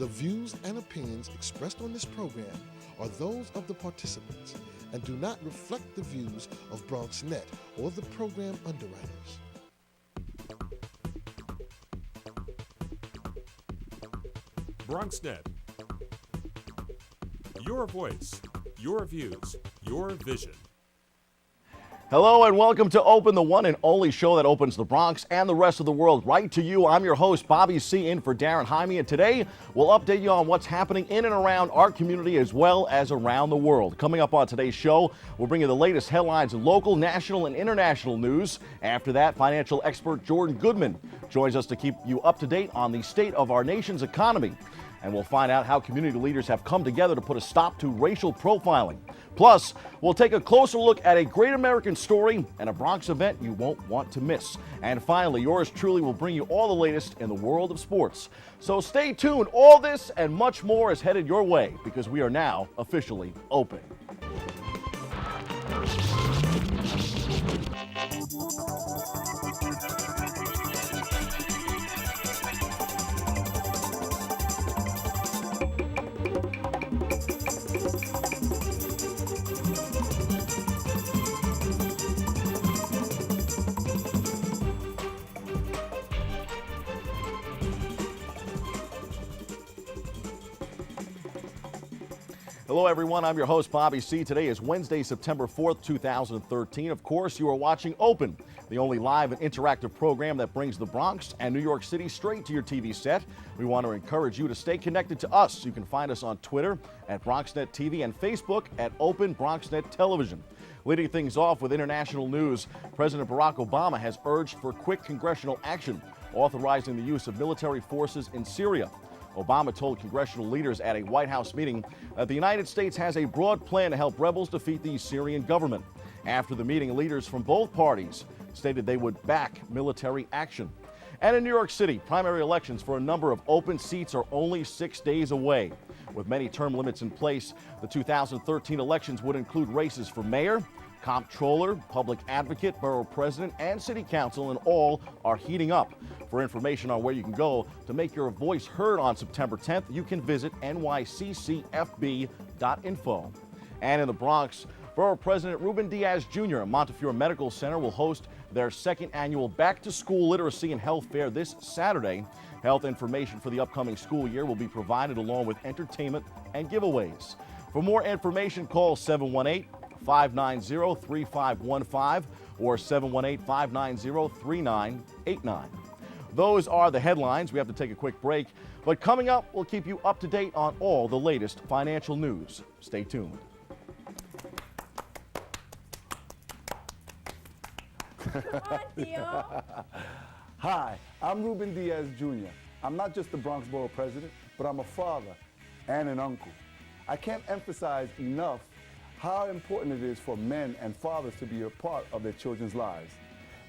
The views and opinions expressed on this program are those of the participants and do not reflect the views of BronxNet or the program underwriters. BronxNet. Your voice, your views, your vision. Hello and welcome to Open, the one and only show that opens the Bronx and the rest of the world right to you. I'm your host, Bobby C. in for Darren Jaime, and today we'll update you on what's happening in and around our community as well as around the world. Coming up on today's show, we'll bring you the latest headlines in local, national, and international news. After that, financial expert Jordan Goodman joins us to keep you up to date on the state of our nation's economy. And we'll find out how community leaders have come together to put a stop to racial profiling. Plus, we'll take a closer look at a great American story and a Bronx event you won't want to miss. And finally, yours truly will bring you all the latest in the world of sports. So stay tuned. All this and much more is headed your way because we are now officially open. Hello, everyone. I'm your host, Bobby C. Today is Wednesday, September 4th, 2013. Of course, you are watching Open, the only live and interactive program that brings the Bronx and New York City straight to your TV set. We want to encourage you to stay connected to us. You can find us on Twitter at BronxNet TV and Facebook at Open BronxNet Television. Leading things off with international news, President Barack Obama has urged for quick congressional action, authorizing the use of military forces in Syria. Obama told congressional leaders at a White House meeting that the United States has a broad plan to help rebels defeat the Syrian government. After the meeting, leaders from both parties stated they would back military action. And in New York City, primary elections for a number of open seats are only 6 days away. With many term limits in place, the 2013 elections would include races for mayor, comptroller, public advocate, borough president, and city council, and all are heating up. For information on where you can go to make your voice heard on September 10th, you can visit nyccfb.info. And in the Bronx, Borough President Ruben Diaz Jr. at Montefiore Medical Center will host their second annual Back-to-School Literacy and Health Fair this Saturday. Health information for the upcoming school year will be provided along with entertainment and giveaways. For more information, call 718-590-3515 or 718-590-3989. Those are the headlines. We have to take a quick break, but coming up, we'll keep you up to date on all the latest financial news. Stay tuned. Come on, Theo. Hi, I'm Ruben Diaz Jr. I'm not just the Bronx Borough President, but I'm a father and an uncle. I can't emphasize enough how important it is for men and fathers to be a part of their children's lives.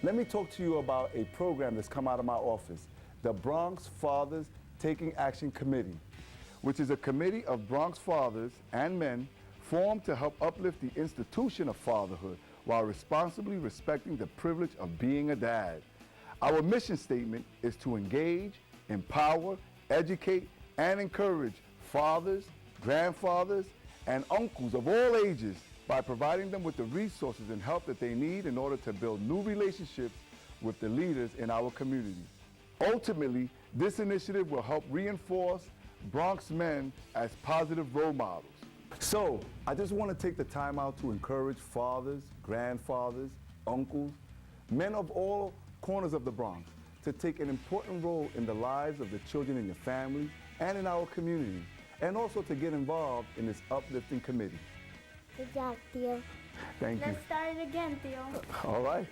Let me talk to you about a program that's come out of my office, the Bronx Fathers Taking Action Committee, which is a committee of Bronx fathers and men formed to help uplift the institution of fatherhood while responsibly respecting the privilege of being a dad. Our mission statement is to engage, empower, educate, and encourage fathers, grandfathers, and uncles of all ages by providing them with the resources and help that they need in order to build new relationships with the leaders in our community. Ultimately, this initiative will help reinforce Bronx men as positive role models. So, I just want to take the time out to encourage fathers, grandfathers, uncles, men of all corners of the Bronx to take an important role in the lives of the children in your family and in our community, and also to get involved in this uplifting committee. Good job, Theo. Thank you. Let's start it again, Theo. All right.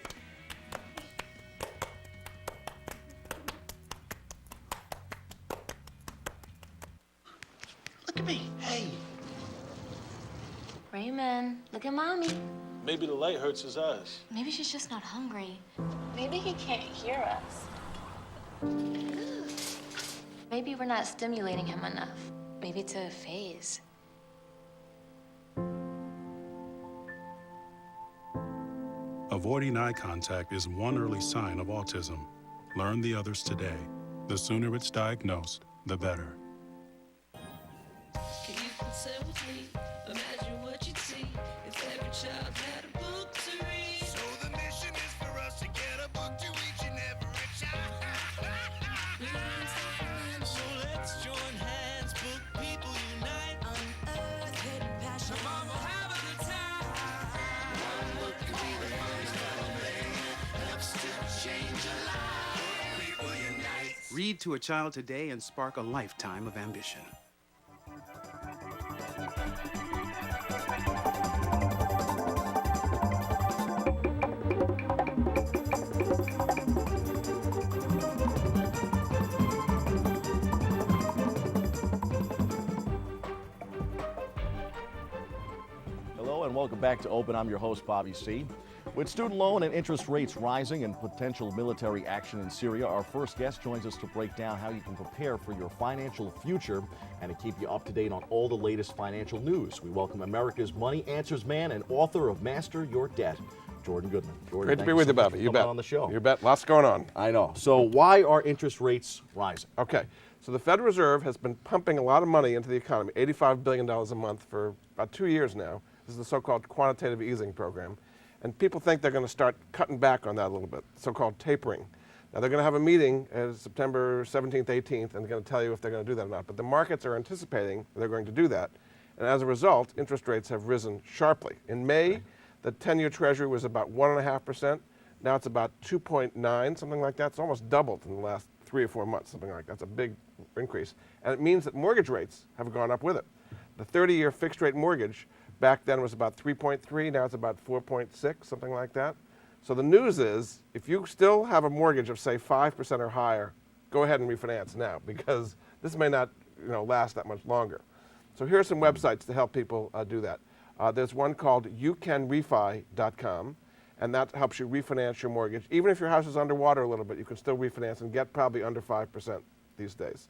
Look at me. Hey. Raymond, look at Mommy. Maybe the light hurts his eyes. Maybe she's just not hungry. Maybe he can't hear us. Maybe we're not stimulating him enough. Maybe it's a phase. Avoiding eye contact is one early sign of autism. Learn the others today. The sooner it's diagnosed, the better. Say with me, imagine what you'd see if every child had a book to read. So the mission is for us to get a book to each and every child. So let's join hands, book people unite, unearth hidden passion. Come on, we'll have a good time. One book can be the first that helps to change a life. Book people unite. Read to a child today and spark a lifetime of ambition. Hello and welcome back to Open. I'm your host, Bobby C. With student loan and interest rates rising and potential military action in Syria, our first guest joins us to break down how you can prepare for your financial future and to keep you up to date on all the latest financial news. We welcome America's Money Answers man and author of Master Your Debt, Jordan Goodman. Jordan, great to be with you, Bobby. You bet. On the show. You bet. Lots going on. I know. So why are interest rates rising? Okay. So the Federal Reserve has been pumping a lot of money into the economy, $85 billion a month for about 2 years now. This is the so-called quantitative easing program. And people think they're going to start cutting back on that a little bit, so-called tapering. Now, they're going to have a meeting September 17th, 18th, and they're going to tell you if they're going to do that or not. But the markets are anticipating they're going to do that. And as a result, interest rates have risen sharply. In May, the 10-year Treasury was about 1.5%. Now it's about 2.9, something like that. It's almost doubled in the last 3 or 4 months, something like that. That's a big increase. And it means that mortgage rates have gone up with it. The 30-year fixed-rate mortgage back then was about 3.3, now it's about 4.6, something like that. So the news is, if you still have a mortgage of, say, 5% or higher, go ahead and refinance now, because this may not last that much longer. So here are some websites to help people do that. There's one called youcanrefi.com, and that helps you refinance your mortgage. Even if your house is underwater a little bit, you can still refinance and get probably under 5% these days.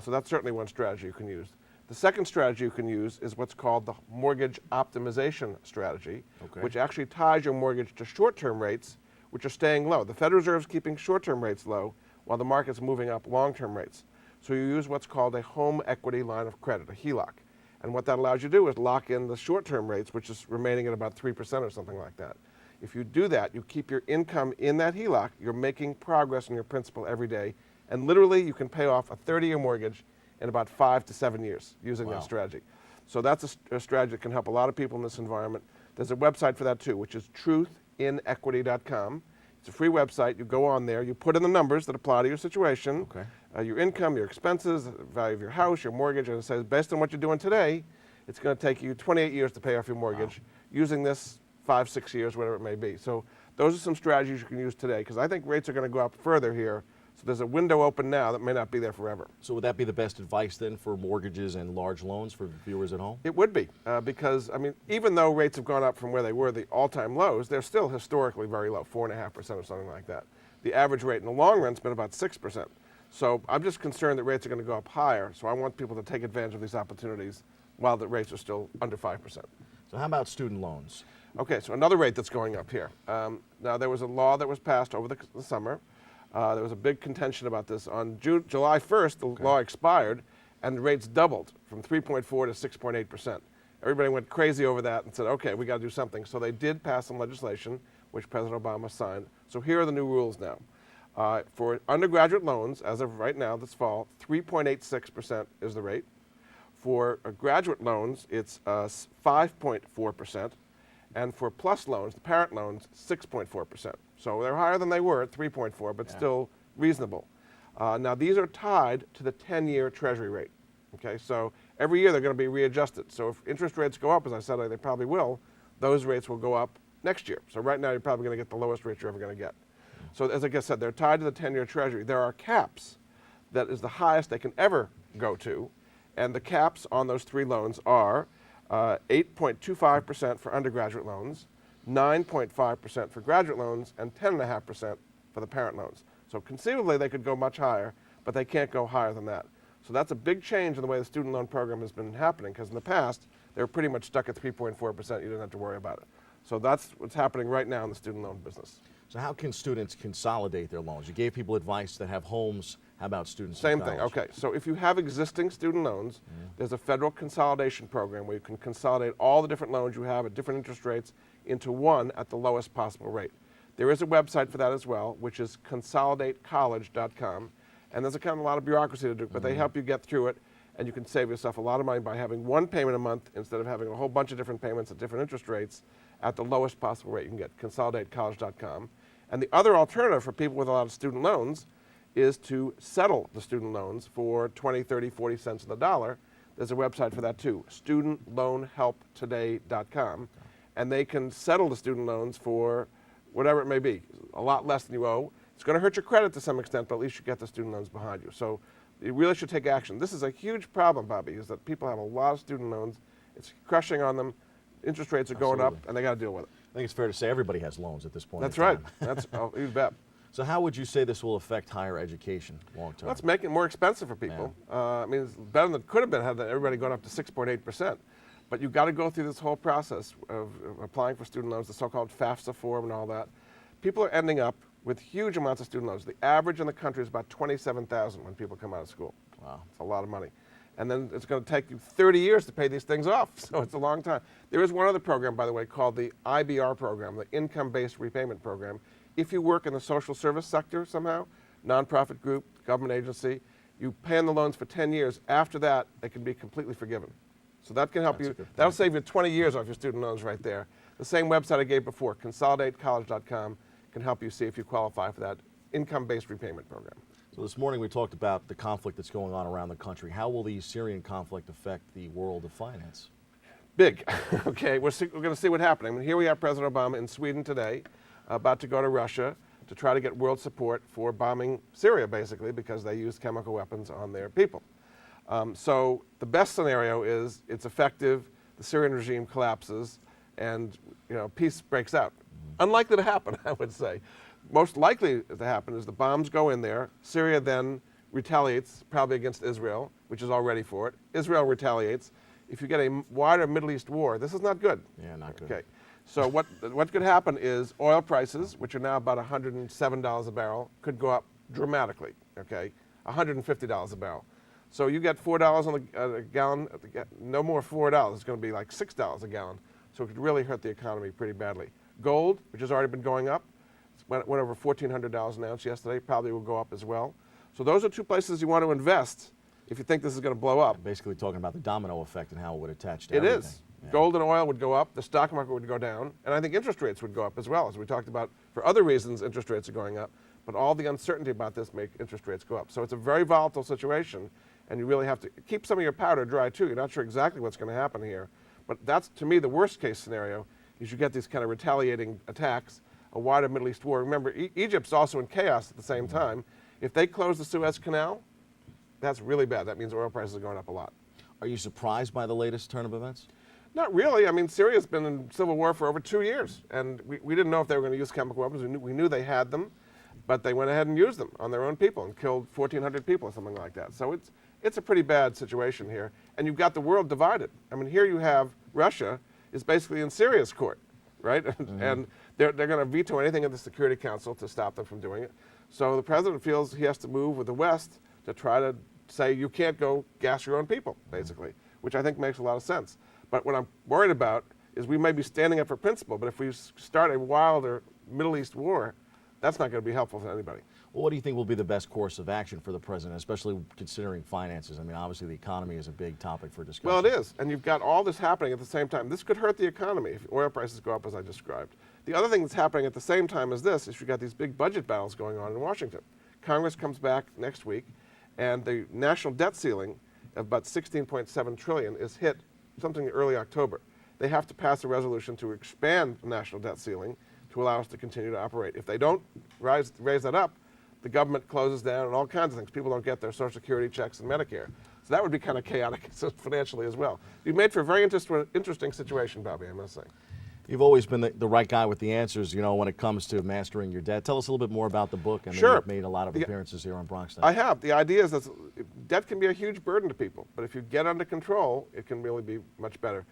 So that's certainly one strategy you can use. The second strategy you can use is what's called the mortgage optimization strategy, which actually ties your mortgage to short-term rates, which are staying low. The Federal Reserve is keeping short-term rates low while the market's moving up long-term rates. So you use what's called a home equity line of credit, a HELOC. And what that allows you to do is lock in the short-term rates, which is remaining at about 3% or something like that. If you do that, you keep your income in that HELOC, you're making progress in your principal every day, and literally you can pay off a 30-year mortgage in about 5 to 7 years using that strategy. So that's a strategy that can help a lot of people in this environment. There's a website for that too, which is truthinequity.com. It's a free website. You go on there, you put in the numbers that apply to your situation, your income, your expenses, the value of your house, your mortgage, and it says based on what you're doing today, it's going to take you 28 years to pay off your mortgage using this 5, 6 years, whatever it may be. So those are some strategies you can use today, because I think rates are going to go up further here. So there's a window open now that may not be there forever. So would that be the best advice then for mortgages and large loans for viewers at home? It would be, because, I mean, even though rates have gone up from where they were, the all-time lows, they're still historically very low, 4.5% or something like that. The average rate in the long run has been about 6%. So I'm just concerned that rates are going to go up higher, so I want people to take advantage of these opportunities while the rates are still under 5%. So how about student loans? Okay, so another rate that's going up here. Now, there was a law that was passed over the summer. There was a big contention about this. On July 1st, the law expired, and the rates doubled from 3.4 to 6.8%. Everybody went crazy over that and said, okay, we got to do something. So they did pass some legislation, which President Obama signed. So here are the new rules now. For undergraduate loans, as of right now, this fall, 3.86% is the rate. For graduate loans, it's 5.4%. And for plus loans, the parent loans, 6.4%. So they're higher than they were at 3.4, but still reasonable. Now these are tied to the 10-year Treasury rate. Okay, so every year they're going to be readjusted. So if interest rates go up, as I said, they probably will, those rates will go up next year. So right now you're probably going to get the lowest rate you're ever going to get. So as I said, they're tied to the 10-year Treasury. There are caps that is the highest they can ever go to, and the caps on those three loans are 8.25% for undergraduate loans, 9.5% for graduate loans, and 10.5% for the parent loans. So conceivably they could go much higher, but they can't go higher than that. So that's a big change in the way the student loan program has been happening, because in the past they were pretty much stuck at 3.4%. You didn't have to worry about it. So that's what's happening right now in the student loan business. So how can students consolidate their loans? You gave people advice that have homes. How about students in Same thing, college? okay. So if you have existing student loans, there's a federal consolidation program where you can consolidate all the different loans you have at different interest rates into one at the lowest possible rate. There is a website for that as well, which is consolidatecollege.com. And there's a lot of bureaucracy to do, but they help you get through it, and you can save yourself a lot of money by having one payment a month instead of having a whole bunch of different payments at different interest rates at the lowest possible rate you can get, consolidatecollege.com. And the other alternative for people with a lot of student loans is to settle the student loans for 20, 30, 40 cents on the dollar. There's a website for that too, studentloanhelptoday.com. And they can settle the student loans for whatever it may be, a lot less than you owe. It's going to hurt your credit to some extent, but at least you get the student loans behind you. So you really should take action. This is a huge problem, Bobby, is that people have a lot of student loans. It's crushing on them. Interest rates are going up, and they got to deal with it. I think it's fair to say everybody has loans at this point. That's in right. time. That's you bet. So how would you say this will affect higher education long term? Let's make it more expensive for people. I mean, it's better than it could have been had everybody gone up to 6.8%. But you've got to go through this whole process of applying for student loans, the so-called FAFSA form and all that. People are ending up with huge amounts of student loans. The average in the country is about $27,000 when people come out of school. Wow. It's a lot of money. And then it's going to take you 30 years to pay these things off, so it's a long time. There is one other program, by the way, called the IBR program, the Income-Based Repayment Program. If you work in the social service sector somehow, nonprofit group, government agency, you pay on the loans for 10 years. After that, they can be completely forgiven. So that can help you. That'll save you 20 years off your student loans right there. The same website I gave before, consolidatecollege.com, can help you see if you qualify for that income-based repayment program. So this morning we talked about the conflict that's going on around the country. How will the Syrian conflict affect the world of finance? Big. Okay, we're going to see what's happening. I mean, here we have President Obama in Sweden today, about to go to Russia to try to get world support for bombing Syria, basically, because they used chemical weapons on their people. So the best scenario is it's effective, the Syrian regime collapses, and peace breaks out. Unlikely to happen, I would say. Most likely to happen is the bombs go in there. Syria then retaliates, probably against Israel, which is all ready for it. Israel retaliates. If you get a wider Middle East war, this is not good. Yeah, not good. Okay. So what could happen is oil prices, which are now about $107 a barrel, could go up dramatically. Okay, $150 a barrel. So you get $4 on a gallon. No more $4. It's going to be like $6 a gallon. So it could really hurt the economy pretty badly. Gold, which has already been going up, went over $1,400 an ounce yesterday, probably will go up as well. So those are two places you want to invest if you think this is going to blow up. Basically talking about the domino effect and how it would attach to It everything. is. Yeah. Gold and oil would go up, the stock market would go down, and I think interest rates would go up as well. As we talked about, for other reasons, interest rates are going up, but all the uncertainty about this make interest rates go up. So it's a very volatile situation, and you really have to keep some of your powder dry too. You're not sure exactly what's going to happen here, but that's, to me, the worst case scenario. Is you get these kind of retaliating attacks, a wider Middle East war. Remember, Egypt's also in chaos at the same time. If they close the Suez Canal, that's really bad. That means oil prices are going up a lot. Are you surprised by the latest turn of events? Not really. I mean, Syria's been in civil war for over 2 years, and we didn't know if they were going to use chemical weapons. We knew they had them, but they went ahead and used them on their own people and killed 1,400 people or something like that. So it's a pretty bad situation here, and you've got the world divided. I mean, here you have Russia is basically in Syria's court, right? And they're going to veto anything in the Security Council to stop them from doing it. So the president feels he has to move with the West to try to say you can't go gas your own people, basically, which I think makes a lot of sense. But what I'm worried about is we may be standing up for principle, but if we start a wilder Middle East war, that's not going to be helpful to anybody. Well, what do you think will be the best course of action for the president, especially considering finances? I mean, obviously the economy is a big topic for discussion. Well, it is, and you've got all this happening at the same time. This could hurt the economy if oil prices go up, as I described. The other thing that's happening at the same time as this is you've got these big budget battles going on in Washington. Congress comes back next week, and the national debt ceiling of about $16.7 trillion is hit something in early October. They have to pass a resolution to expand the national debt ceiling to allow us to continue to operate. If they don't raise that up, the government closes down and all kinds of things. People don't get their Social Security checks and Medicare. So that would be kind of chaotic financially as well. You've made for a very interesting situation, Bobby, I must say. You've always been the right guy with the answers, when it comes to mastering your debt. Tell us a little bit more about the book. I mean, Sure. You've made a lot of appearances here on Bronx Tonight. I have. The idea is that debt can be a huge burden to people, but if you get under control, it can really be much better.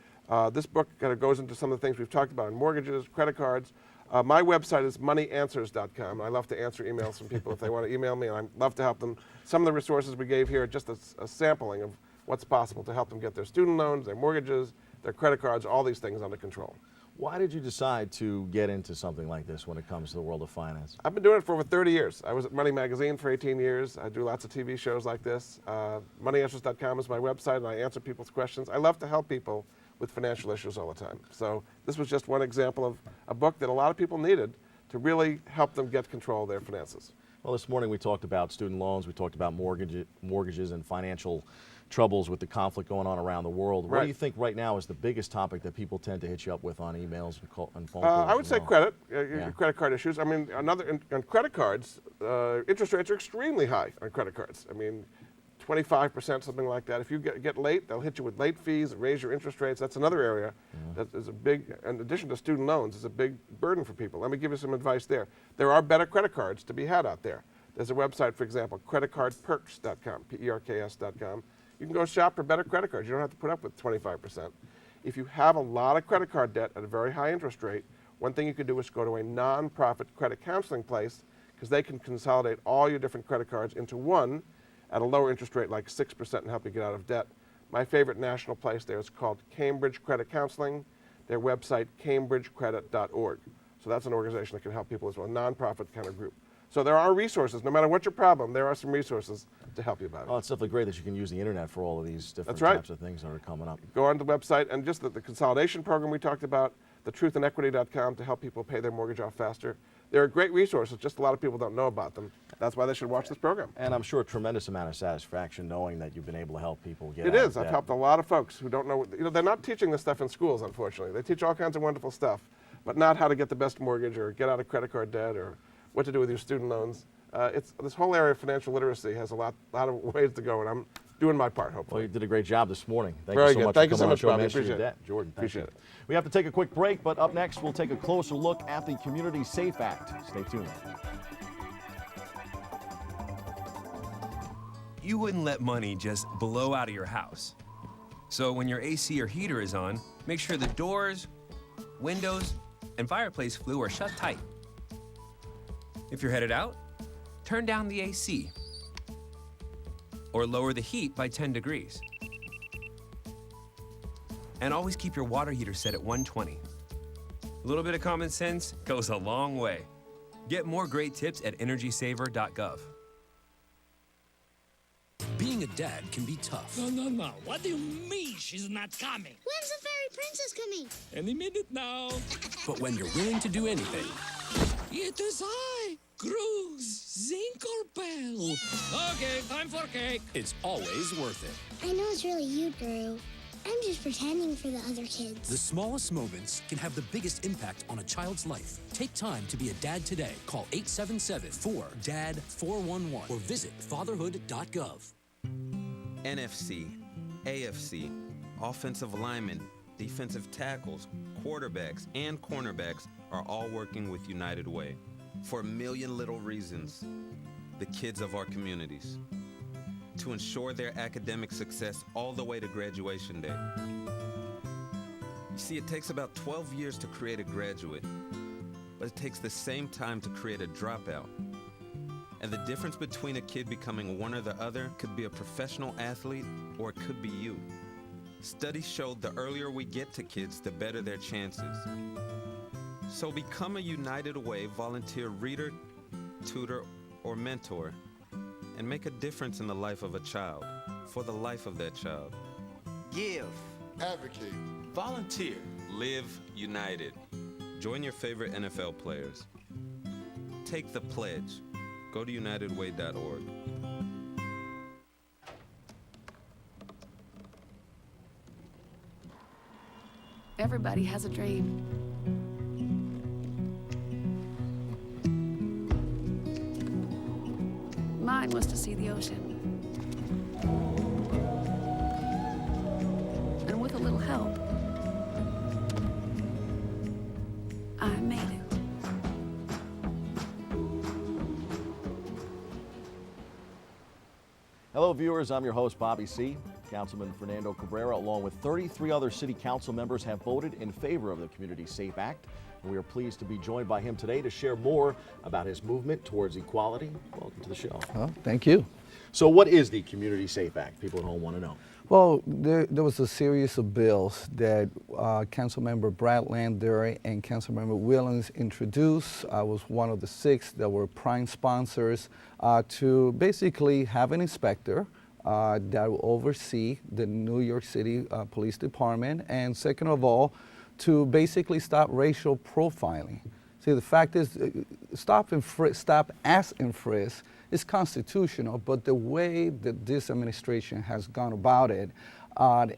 This book kind of goes into some of the things we've talked about in mortgages, credit cards. My website is moneyanswers.com. I love to answer emails from people if they want to email me, and I love to help them. Some of the resources we gave here are just a sampling of what's possible to help them get their student loans, their mortgages, their credit cards, all these things under control. Why did you decide to get into something like this when it comes to the world of finance? I've been doing it for over 30 years. I was at Money Magazine for 18 years. I do lots of TV shows like this. Moneyanswers.com is my website, and I answer people's questions. I love to help people with financial issues all the time. So this was just one example of a book that a lot of people needed to really help them get control of their finances. Well, this morning we talked about student loans, we talked about mortgages and financial troubles with the conflict going on around the world. What do you think right now is the biggest topic that people tend to hit you up with on emails and phone calls? I would say credit, your credit card issues. I mean, on credit cards, interest rates are extremely high on credit cards. I mean, 25%, something like that. If you get late, they'll hit you with late fees, raise your interest rates. That's another area that is a big, in addition to student loans, is a big burden for people. Let me give you some advice there. There are better credit cards to be had out there. There's a website, for example, creditcardperks.com, P-E-R-K-S.com. You can go shop for better credit cards. You don't have to put up with 25%. If you have a lot of credit card debt at a very high interest rate, one thing you could do is go to a nonprofit credit counseling place, because they can consolidate all your different credit cards into one at a lower interest rate like 6% and help you get out of debt. My favorite national place there is called Cambridge Credit Counseling. Their website, cambridgecredit.org. So that's an organization that can help people as well, a nonprofit kind of group. So there are resources. No matter what your problem, there are some resources to help you about it. Oh, it's definitely great that you can use the internet for all of these different That's right. types of things that are coming up. Go on the website, and just the consolidation program we talked about, the truthandequity.com to help people pay their mortgage off faster. There are great resources, just a lot of people don't know about them. That's why they should watch this program. And I'm sure a tremendous amount of satisfaction knowing that you've been able to help people get It out is. of I've debt. helped a lot of folks who don't know, they're not teaching this stuff in schools, unfortunately. They teach all kinds of wonderful stuff, but not how to get the best mortgage or get out of credit card debt or what to do with your student loans. This whole area of financial literacy has a lot of ways to go, and I'm doing my part, hopefully. Well, you did a great job this morning. Thank Very you so good. much Thank for you so coming on much, Show Bobby. Master Your Appreciate it. Debt. Jordan, thank Appreciate you. it. We have to take a quick break, but up next we'll take a closer look at the Community Safe Act. Stay tuned. You wouldn't let money just blow out of your house. So when your AC or heater is on, make sure the doors, windows, and fireplace flue are shut tight. If you're headed out, turn down the AC or lower the heat by 10 degrees. And always keep your water heater set at 120. A little bit of common sense goes a long way. Get more great tips at energysaver.gov. Being a dad can be tough. No. What do you mean she's not coming? When's the fairy princess coming? Any minute now. But when you're willing to do anything, It is I, Grooves Zinkerbell. Okay, time for cake. It's always worth it. I know it's really you, Drew. I'm just pretending for the other kids. The smallest moments can have the biggest impact on a child's life. Take time to be a dad today. Call 877-4DAD-411 or visit fatherhood.gov. NFC, AFC, offensive linemen, defensive tackles, quarterbacks, and cornerbacks are all working with United Way for a million little reasons. The kids of our communities, to ensure their academic success all the way to graduation day. You see, it takes about 12 years to create a graduate, but it takes the same time to create a dropout. And the difference between a kid becoming one or the other could be a professional athlete, or it could be you. Studies showed the earlier we get to kids, the better their chances. So become a United Way volunteer reader, tutor, or mentor, and make a difference in the life of a child, for the life of that child. Give. Advocate. Volunteer. Live united. Join your favorite NFL players. Take the pledge. Go to unitedway.org. Everybody has a dream. Mine was to see the ocean. And with a little help, I made it. Hello, viewers. I'm your host, Bobby C. Councilman Fernando Cabrera, along with 33 other city council members, have voted in favor of the Community Safe Act. We are pleased to be joined by him today to share more about his movement towards equality. Welcome to the show. Oh, thank you. So what is the Community Safe Act? People at home want to know. Well, there was a series of bills that Councilmember Brad Lander and Councilmember Williams introduced. I was one of the 6 that were prime sponsors to basically have an inspector that will oversee the New York City Police Department, and second of all, to basically stop racial profiling. See, the fact is, stop, ask, and frisk is constitutional, but the way that this administration has gone about it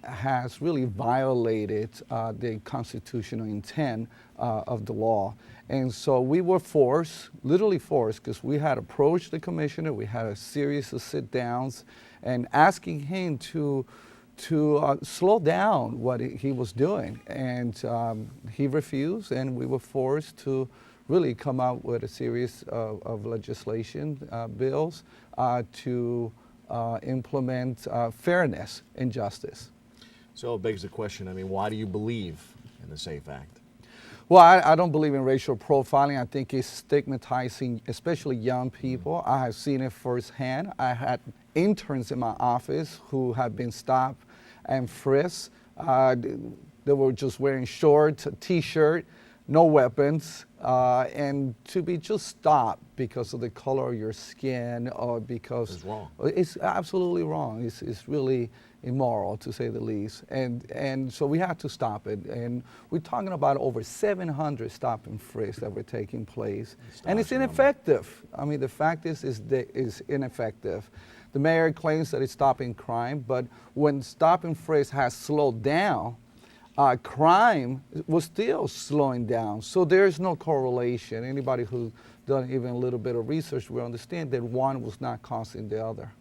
has really violated the constitutional intent of the law. And so we were forced, literally forced, because we had approached the commissioner, we had a series of sit-downs, and asking him to slow down what he was doing. And he refused, and we were forced to really come out with a series of legislation bills to implement fairness and justice. So it begs the question, I mean, why do you believe in the SAFE Act? Well, I don't believe in racial profiling. I think it's stigmatizing, especially young people. I have seen it firsthand. I had interns in my office who have been stopped and frisked. They were just wearing shorts, a t-shirt, no weapons, and to be just stopped because of the color of your skin or because it's wrong. It's absolutely wrong. It's really immoral, to say the least, and so we have to stop it. And we're talking about over 700 stop and frisk that were taking place, and it's ineffective. I mean, the fact is ineffective. The mayor claims that it's stopping crime, but when stop and frisk has slowed down, crime was still slowing down. So there's no correlation. Anybody who's done even a little bit of research will understand that one was not causing the other.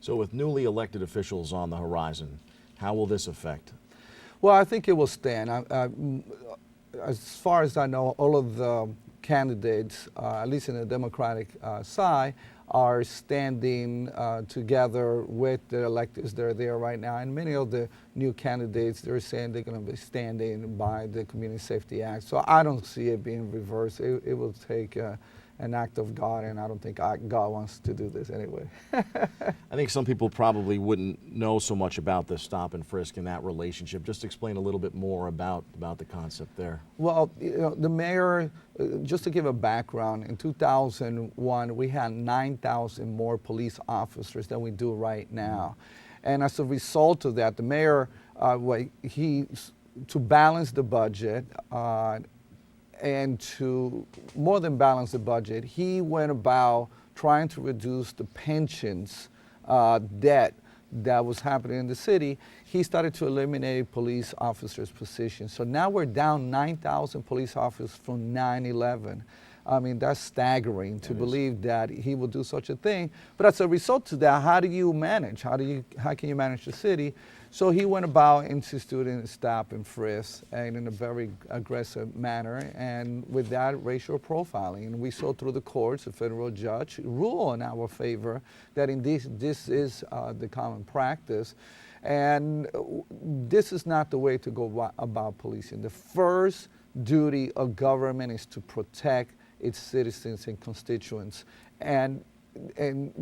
So with newly elected officials on the horizon, how will this affect? Well, I think it will stand. As far as I know, all of the candidates, at least in the Democratic side, are standing together with the electeds that are there right now. And many of the new candidates, they're saying they're going to be standing by the Community Safety Act. So I don't see it being reversed. It will take an act of God, and I don't think God wants to do this anyway. I think some people probably wouldn't know so much about the stop and frisk and that relationship. Just explain a little bit more about the concept there. Well, you know, the mayor, just to give a background, in 2001, we had 9,000 more police officers than we do right now. And as a result of that, the mayor, to balance the budget, and to more than balance the budget, he went about trying to reduce the pensions debt that was happening in the city. He started to eliminate police officers' positions. So now we're down 9,000 police officers from 9/11. I mean, that's staggering to believe that he would do such a thing. But as a result of that, how do you manage? How can you manage the city? So he went about instituting stop and frisk and in a very aggressive manner, and with that, racial profiling. And we saw through the courts, a federal judge ruled in our favor that this is the common practice. And this is not the way to go about policing. The first duty of government is to protect its citizens and constituents. And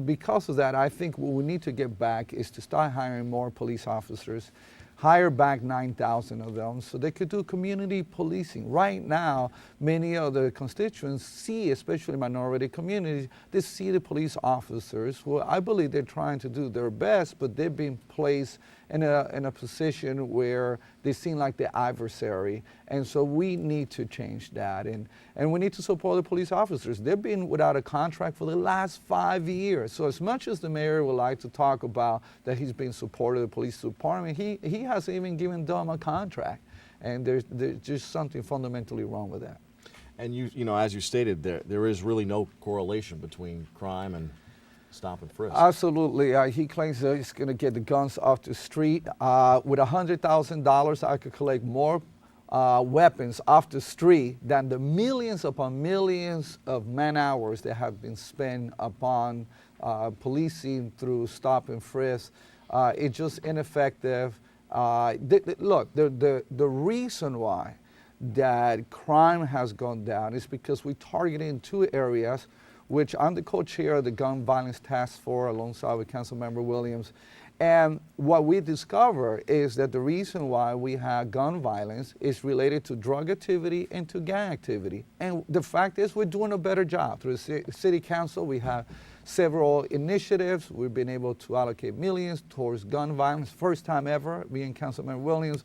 because of that, I think what we need to get back is to start hiring more police officers, hire back 9,000 of them so they could do community policing. Right now, many of the constituents see, especially minority communities, they see the police officers who I believe they're trying to do their best, but they've been placed in a position where they seem like the adversary. And so we need to change that. And we need to support the police officers. They've been without a contract for the last 5 years. So as much as the mayor would like to talk about that he's been supportive of the police department, he hasn't even given them a contract. And there's just something fundamentally wrong with that. And you know, as you stated, there is really no correlation between crime and stop and frisk. Absolutely. He claims that he's going to get the guns off the street. With $100,000, I could collect more weapons off the street than the millions upon millions of man-hours that have been spent upon policing through stop and frisk. It's just ineffective. Look, the reason why that crime has gone down is because we targeted in 2 areas, which I'm the co-chair of the Gun Violence Task Force alongside with Councilmember Williams. And what we discover is that the reason why we have gun violence is related to drug activity and to gang activity. And the fact is we're doing a better job. Through the City Council, we have several initiatives. We've been able to allocate millions towards gun violence. First time ever, me and Councilmember Williams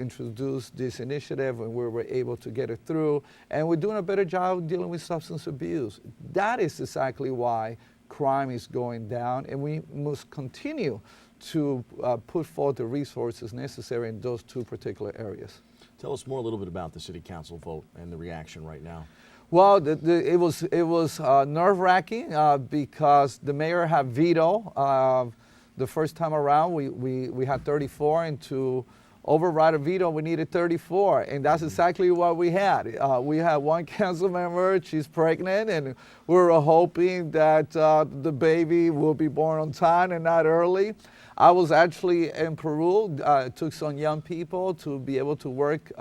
introduced this initiative and we were able to get it through. And we're doing a better job dealing with substance abuse. That is exactly why crime is going down, and we must continue to put forth the resources necessary in those 2 particular areas. Tell us more a little bit about the City Council vote and the reaction right now. Well, it was nerve-wracking because the mayor had veto. The first time around, we had 34, and to override a veto, we needed 34, and that's exactly what we had. We had 1 council member, she's pregnant, and we were hoping that the baby will be born on time and not early. I was actually in Peru, took some young people to be able to work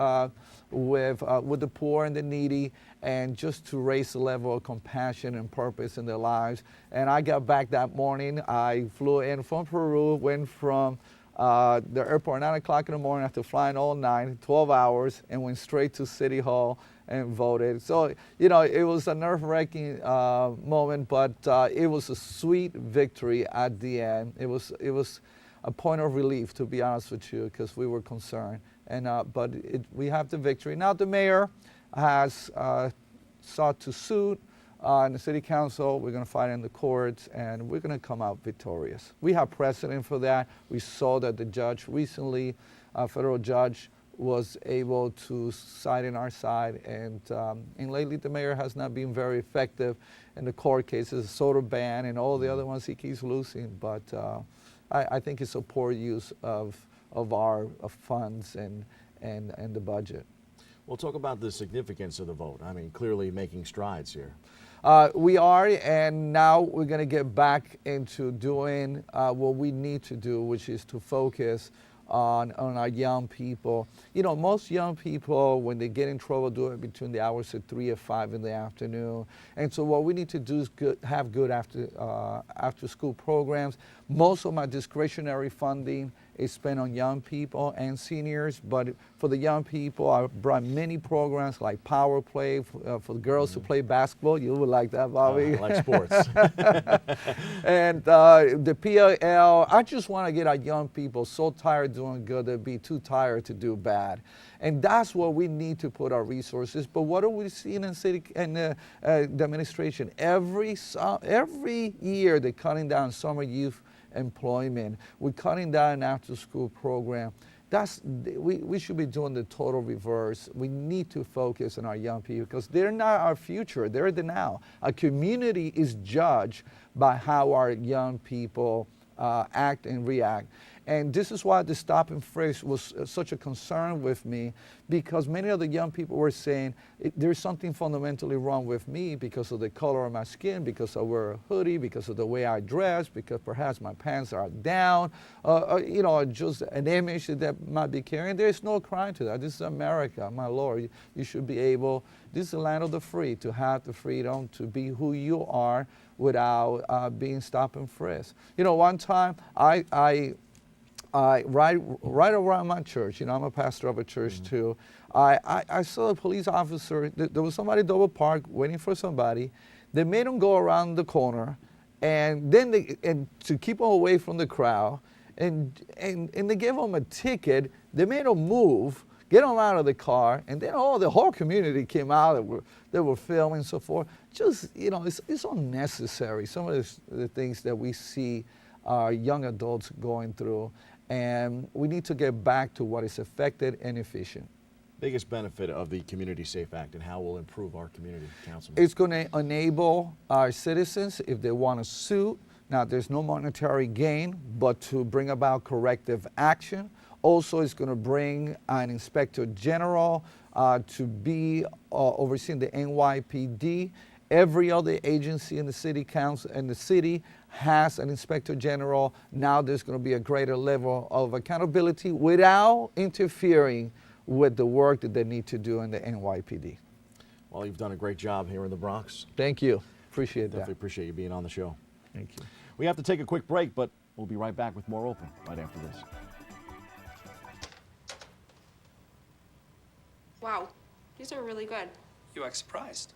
with the poor and the needy, and just to raise the level of compassion and purpose in their lives. And I got back that morning. I flew in from Peru, went from the airport 9 o'clock in the morning after flying all night, 12 hours, and went straight to City Hall and voted. So, you know, it was a nerve-wracking moment, but it was a sweet victory at the end. It was a point of relief, to be honest with you, because we were concerned. And but we have the victory. Now the mayor has sought to sue in the City Council. We're going to fight in the courts, and we're going to come out victorious. We have precedent for that. We saw that the judge recently, a federal judge, was able to side in our side, and lately the mayor has not been very effective in the court cases, soda ban and all the other ones he keeps losing. But I think it's a poor use of our funds and the budget. We'll talk about the significance of the vote. I mean, clearly making strides here. We are, and now we're going to get back into doing what we need to do, which is to focus on our young people. You know, most young people, when they get in trouble, do it between the hours of 3 and 5 in the afternoon. And so what we need to do is have good after school programs. Most of my discretionary funding is spent on young people and seniors, but for the young people, I brought many programs like Power Play for the girls who play basketball. You would like that, Bobby. I like sports. And the PLL, I just want to get our young people so tired doing good, they'd be too tired to do bad. And that's where we need to put our resources. But what are we seeing in city and the administration? Every year they're cutting down summer youth employment. We're cutting down an after-school program. We should be doing the total reverse. We need to focus on our young people because they're not our future, they're the now. Our community is judged by how our young people act and react. And this is why the stop and frisk was such a concern with me, because many of the young people were saying, there's something fundamentally wrong with me because of the color of my skin, because I wear a hoodie, because of the way I dress, because perhaps my pants are down, you know, just an image that might be carrying. There's no crime to that. This is America, my Lord. You should be able, this is the land of the free, to have the freedom to be who you are without being stop and frisk. You know, one time right around my church, you know, I'm a pastor of a church too. I saw a police officer. There was somebody double parked waiting for somebody. They made him go around the corner, and then to keep him away from the crowd, and they gave him a ticket. They made him move, get him out of the car, and then the whole community came out. They were filming and so forth. Just, you know, it's unnecessary. Some of the things that we see our young adults going through. And we need to get back to what is effective and efficient. Biggest benefit of the Community Safe Act and how will improve our community, Councilman? It's going to enable our citizens, if they want to sue, now there's no monetary gain, but to bring about corrective action. Also, it's going to bring an inspector general to be overseeing the NYPD. Every other agency in the city council and the city has an inspector general. Now there's going to be a greater level of accountability without interfering with the work that they need to do in the NYPD. Well, you've done a great job here in the Bronx. Thank you. Appreciate Definitely that. appreciate you being on the show. Thank you. We have to take a quick break, but we'll be right back with more Open right after this. Wow, these are really good. You act surprised.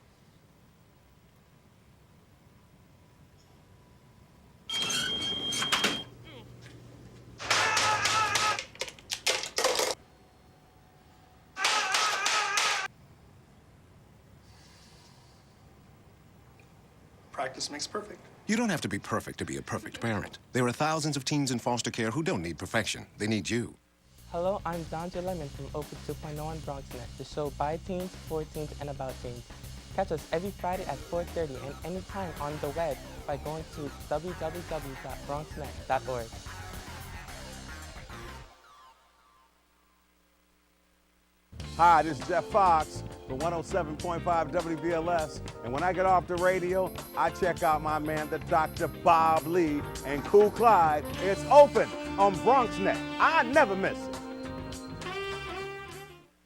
Practice makes perfect. You don't have to be perfect to be a perfect parent. There are thousands of teens in foster care who don't need perfection. They need you. Hello, I'm Dante Lemon from Open 2.0 on BronxNet, the show by teens, for teens, and about teens. Catch us every Friday at 4:30 and anytime on the web by going to www.bronxnet.org. Hi, this is Jeff Fox for 107.5 WBLS. And when I get off the radio, I check out my man, the Dr. Bob Lee and Cool Clyde. It's Open on BronxNet. I never miss it.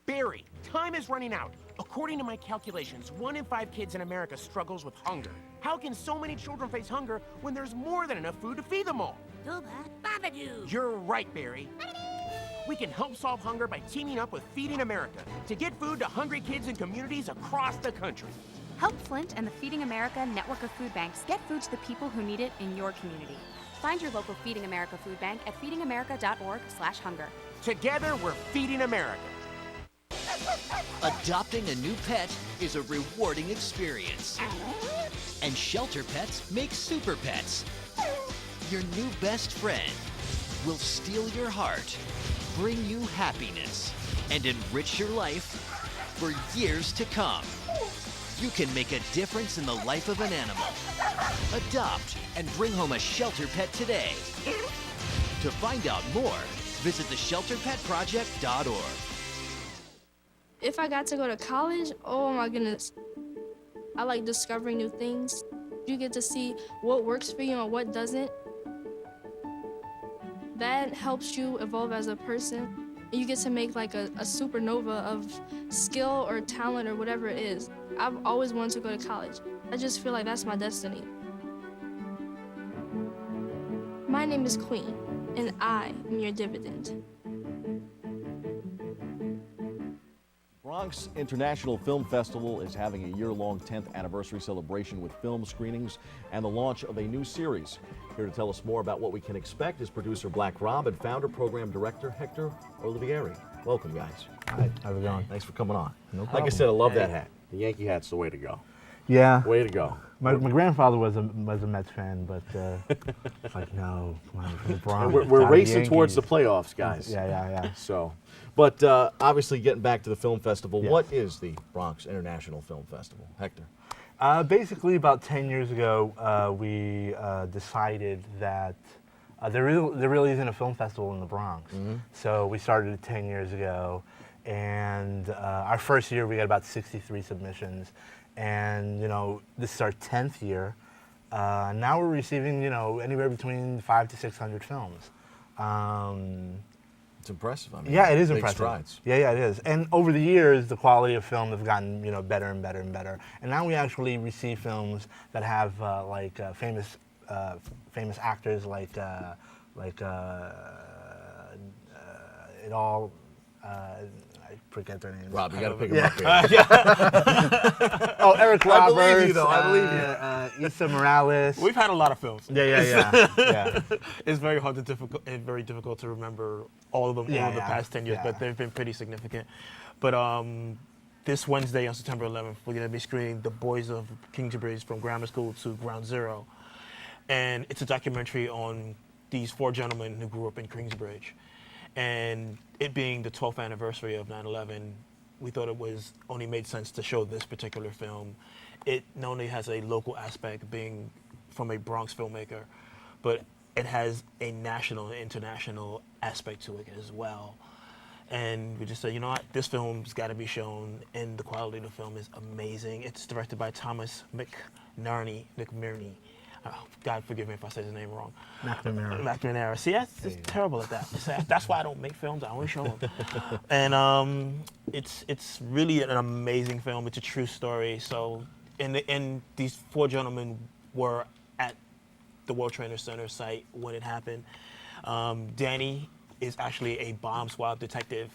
Barry, time is running out. According to my calculations, 1 in 5 kids in America struggles with hunger. How can so many children face hunger when there's more than enough food to feed them all? Babadoo. You're right, Barry. We can help solve hunger by teaming up with Feeding America to get food to hungry kids in communities across the country. Help Flint and the Feeding America network of food banks get food to the people who need it in your community. Find your local Feeding America food bank at feedingamerica.org/hunger. Together, we're Feeding America. Adopting a new pet is a rewarding experience. And Shelter Pets make super pets. Your new best friend will steal your heart, bring you happiness, and enrich your life for years to come. You can make a difference in the life of an animal. Adopt and bring home a Shelter Pet today. To find out more, visit theshelterpetproject.org. If I got to go to college, oh my goodness. I like discovering new things. You get to see what works for you and what doesn't. That helps you evolve as a person. You get to make like a supernova of skill or talent or whatever it is. I've always wanted to go to college. I just feel like that's my destiny. My name is Queen, and I am your dividend. Bronx International Film Festival is having a year-long 10th anniversary celebration with film screenings and the launch of a new series. Here to tell us more about what we can expect is producer Black Rob and founder program director Hector Olivieri. Welcome, guys. Hi, how's it going? Thanks for coming on. No Like I problem. said, I love that hat. The Yankee hat's the way to go. Yeah. Way to go. My grandfather was a Mets fan, but like, no, come on, from the Bronx. We're racing towards the playoffs, guys. Yeah. So, but obviously getting back to the film festival, Yes. what is the Bronx International Film Festival? Hector? Basically, about 10 years ago, we decided that there really isn't a film festival in the Bronx. So we started it 10 years ago, and our first year we got about 63 submissions, and this is our 10th year. Now we're receiving anywhere between 500 to 600 films. It's impressive. I mean, yeah, it is big impressive. Strides. Yeah, it is. And over the years, the quality of film has gotten better and better and better. And now we actually receive films that have famous actors like it all. I forget their names. Rob, you got to pick them up here. Oh, Eric Roberts. I believe you, though. I believe you. Issa Morales. We've had a lot of films. Yeah. It's very hard to very difficult to remember all of them over the past 10 years, but they've been pretty significant. But this Wednesday on September 11th, we're going to be screening The Boys of Kingsbridge from Grammar School to Ground Zero. And it's a documentary on these 4 gentlemen who grew up in Kingsbridge. And it being the 12th anniversary of 9/11, we thought it only made sense to show this particular film. It not only has a local aspect, being from a Bronx filmmaker, but it has a national and international aspect to it as well. And we just said, you know what, this film's got to be shown, and the quality of the film is amazing. It's directed by Thomas McMurney. Oh, God forgive me if I say his name wrong. McNamara. McNamara. See, that's terrible at that. See, that's why I don't make films. I only show them. And it's really an amazing film. It's a true story. So, and these 4 gentlemen were at the World Trade Center site when it happened. Danny is actually a bomb squad detective.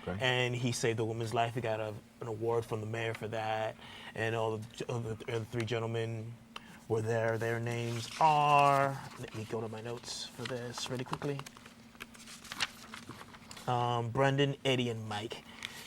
Okay. And he saved a woman's life. He got an award from the mayor for that. And all the other 3 gentlemen were there. Their names are, let me go to my notes for this really quickly. Brendan, Eddie, and Mike.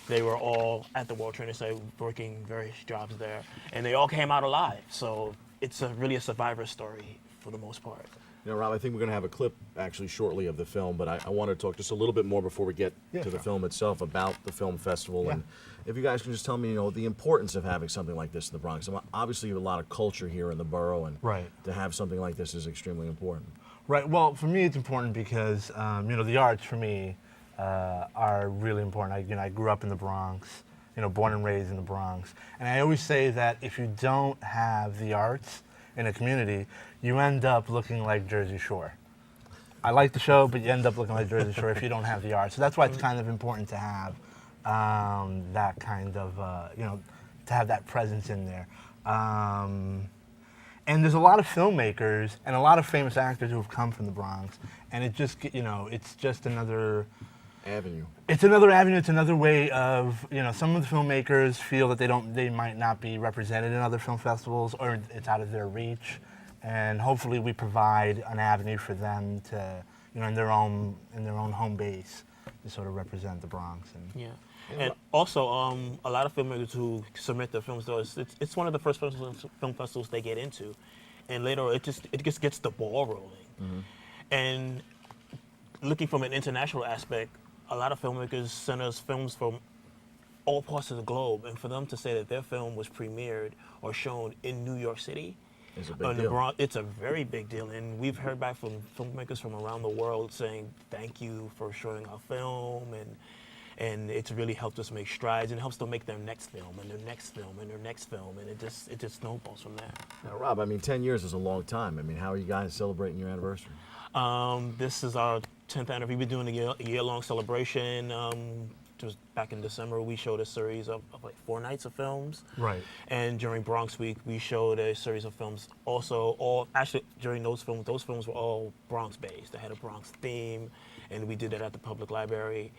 They were all at the World Trade Center working various jobs there. And they all came out alive. So it's really a survivor story for the most part. You know, Rob, I think we're going to have a clip actually shortly of the film, but I want to talk just a little bit more before we get to the film itself about the film festival. And if you guys can just tell me, you know, the importance of having something like this in the Bronx. Obviously, you have a lot of culture here in the borough, and to have something like this is extremely important. Right. Well, for me, it's important because you know, the arts for me are really important. I grew up in the Bronx, you know, born and raised in the Bronx, and I always say that if you don't have the arts in a community, you end up looking like Jersey Shore. I like the show, but you end up looking like Jersey Shore if you don't have the arts. So that's why it's kind of important to have that kind of, you know, to have that presence in there. And there's a lot of filmmakers and a lot of famous actors who have come from the Bronx, and it just, you know, it's just another avenue. It's another avenue. It's another way of, you know, some of the filmmakers feel that they might not be represented in other film festivals, or it's out of their reach, and hopefully we provide an avenue for them to, you know, in their own home base, to sort of represent the Bronx. And yeah. And also, a lot of filmmakers who submit their films, though, it's one of the first film festivals they get into, and later it just gets the ball rolling. And looking from an international aspect, a lot of filmmakers send us films from all parts of the globe, and for them to say that their film was premiered or shown in New York City, it's a big deal. It's a very big deal, and we've heard back from filmmakers from around the world saying thank you for showing our film, and it's really helped us make strides, and helps them make their next film and their next film and their next film, and it just snowballs from there. Now, Rob, I mean, 10 years is a long time. I mean, how are you guys celebrating your anniversary? This is our 10th anniversary. We've been doing a year-long celebration. Just back in December, we showed a series of like 4 nights of films. Right. And during Bronx Week, we showed a series of films. Also, actually, during those films were all Bronx-based. They had a Bronx theme, and we did that at the public library.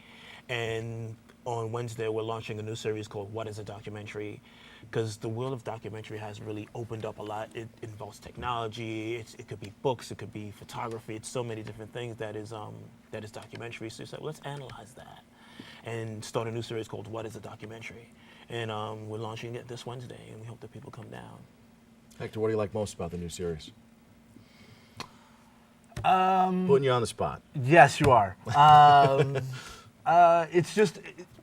And on Wednesday, we're launching a new series called What is a Documentary? Because the world of documentary has really opened up a lot. It involves technology. It could be books. It could be photography. It's so many different things that is documentary. So we said, let's analyze that and start a new series called What is a Documentary? And we're launching it this Wednesday, and we hope that people come down. Hector, what do you like most about the new series? Putting you on the spot. Yes, you are. It's just,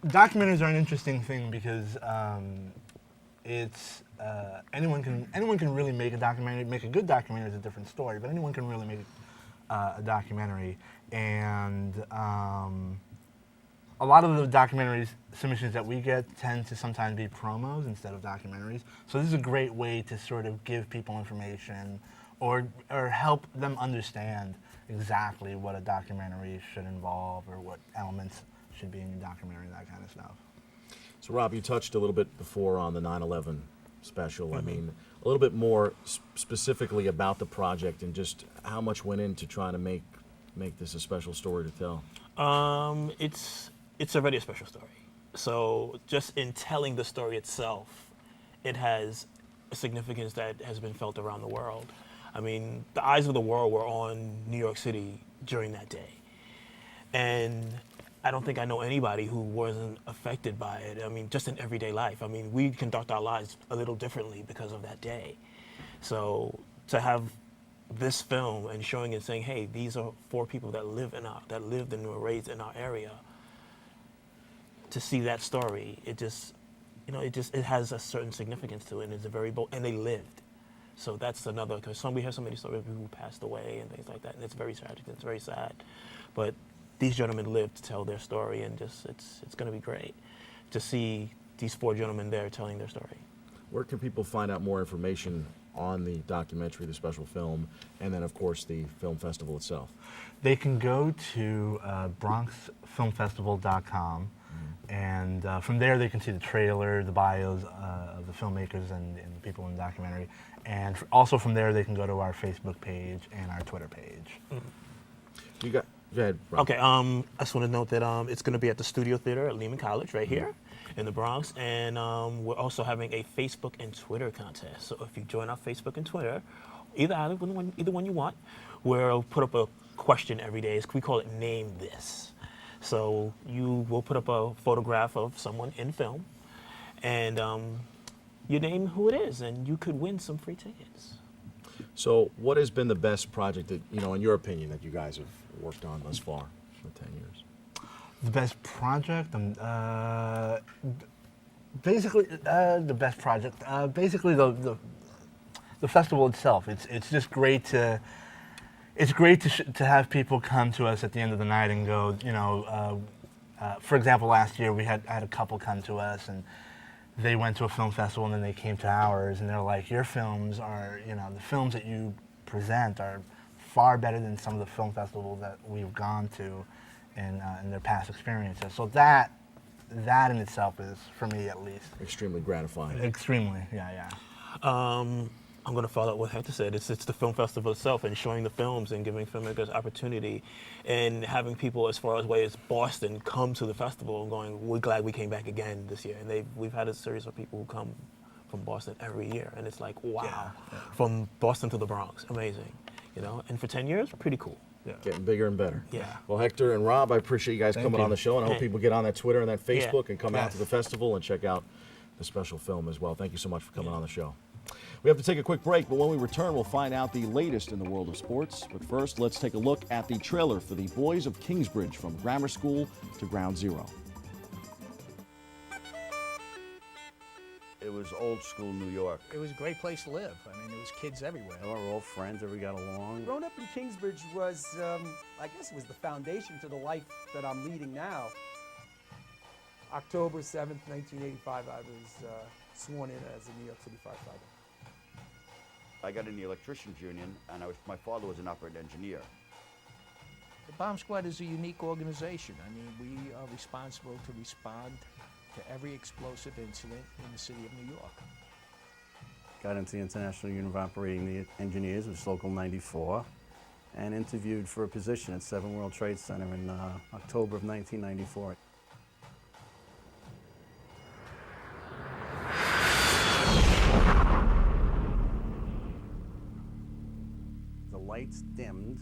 documentaries are an interesting thing because it's anyone can really make a documentary. Make a good documentary is a different story, but anyone can really make a documentary. And a lot of the documentaries submissions that we get tend to sometimes be promos instead of documentaries. So this is a great way to sort of give people information or help them understand exactly what a documentary should involve or what elements should be in your documentary, that kind of stuff. So Rob, you touched a little bit before on the 9/11 special. I mean, a little bit more specifically about the project and just how much went into trying to make this a special story to tell. It's already a special story. So just in telling the story itself, it has a significance that has been felt around the world. I mean, the eyes of the world were on New York City during that day. And I don't think I know anybody who wasn't affected by it. I mean, just in everyday life. I mean, we conduct our lives a little differently because of that day. So to have this film and showing it, saying, "Hey, these are 4 people that lived and were raised in our area." To see that story, it has a certain significance to it, and it's a very bold, and they lived. So that's another, because we have so many stories of people who passed away and things like that, and it's very tragic, it's very sad. But these gentlemen lived to tell their story, and it's going to be great to see these 4 gentlemen there telling their story. Where can people find out more information on the documentary, the special film, and then, of course, the film festival itself? They can go to BronxFilmFestival.com, and from there they can see the trailer, the bios of the filmmakers and the people in the documentary. And also from there they can go to our Facebook page and our Twitter page. You got, go ahead, Rob. Okay, I just want to note that it's going to be at the Studio Theater at Lehman College right here in the Bronx. And we're also having a Facebook and Twitter contest. So if you join our Facebook and Twitter, either one you want, we'll put up a question every day. We call it Name This. So we'll put up a photograph of someone in film, and you name who it is, and you could win some free tickets. So what has been the best project that, in your opinion, that you guys have worked on thus far for 10 years? The best project? Basically, the best project. Basically, the festival itself. It's just great to. It's great to have people come to us at the end of the night and go, for example, last year we had a couple come to us and they went to a film festival and then they came to ours and they're like, your films are, the films that you present are far better than some of the film festivals that we've gone to in their past experiences. So that in itself is, for me at least, extremely gratifying. Extremely, yeah. I'm going to follow up what Hector said. It's the film festival itself and showing the films and giving filmmakers opportunity and having people as far away as Boston come to the festival and going, we're glad we came back again this year. And we've had a series of people who come from Boston every year. And it's like, wow, from Boston to the Bronx, amazing. And for 10 years, pretty cool. Yeah. Getting bigger and better. Yeah. Well, Hector and Rob, I appreciate you guys coming on the show, and I hope Hey. people get on that Twitter and that Facebook Yeah. and come out to the festival and check out the special film as well. Thank you so much for coming on the show. We have to take a quick break, but when we return, we'll find out the latest in the world of sports. But first, let's take a look at the trailer for the Boys of Kingsbridge, from grammar school to ground zero. It was old school New York. It was a great place to live. I mean, there was kids everywhere. We were all friends, everybody got along. Growing up in Kingsbridge was, I guess it was the foundation to the life that I'm leading now. October 7th, 1985, I was sworn in as a New York City firefighter. I got in the electricians union, and my father was an operating engineer. The Bomb Squad is a unique organization. I mean, we are responsible to respond to every explosive incident in the city of New York. Got into the International Union of Operating Engineers, which is Local 94, and interviewed for a position at 7 World Trade Center in October of 1994. The lights dimmed.